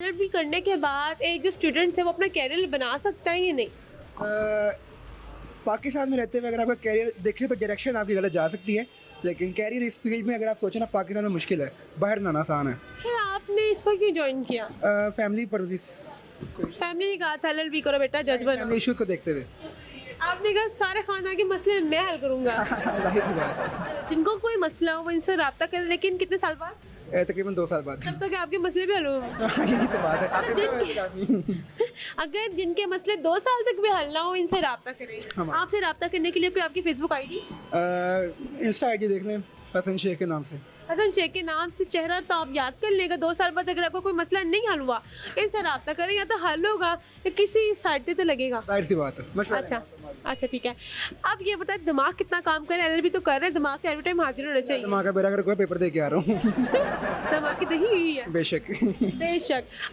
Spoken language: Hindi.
एलएलबी करने के बाद एक जो स्टूडेंट है वो अपना कैरियर बना सकता है या नहीं? पाकिस्तान में रहते हुए अगर आपका कैरियर देखें तो डायरेक्शन आपकी गलत जा सकती है, लेकिन कैरियर इस फील्ड में अगर आप सोचें ना पाकिस्तान में मुश्किल है, बाहर ना आसान है। फिर आपने इसको क्यों ज्वाइन किया? फैमिली परवरिश, फैमिली ने कहा था एलएलबी करो बेटा, जज बनो। फैमिली इश्यूज़ को देखते हुए। आपने कहा सारे खानदान के मसले मैं हल करूंगा। जाहिर सी बात है। जिनको कोई मसला हो वो इनसे रब्ता करें, लेकिन कितने साल बाद? तकरीबन 2 साल बाद। तब तक आपके मसले भी हल हो। यही तो बात है। अगर जिनके मसले 2 साल तक भी हल ना हो, इनसे रब्ता करें। हाँ। आपसे रब्ता करने के लिए कोई आपकी फेसबुक आईडी? इंस्टा आईडी देख लें, हसन शेख के नाम से। हसन शेख के नाम से चेहरा तो आप याद कर लेगा। 2 साल बाद अगर आपको कोई मसला नहीं हल हुआ, इनसे रब्ता करें, या तो हल होगा या किसी साइड से तो लगेगा। जाहिर सी बात है, मशवरा अच्छा अच्छा, ठीक है। अब ये बताए दिमाग कितना काम करे? एलएलबी तो कर रहे हैं, दिमाग का एवरी टाइम हाजिर होना चाहिए। दिमाग का बेरा कर कोई पेपर दे के आ रहा हूँ। दिमाग की दही हुई है बेशक। बेशक।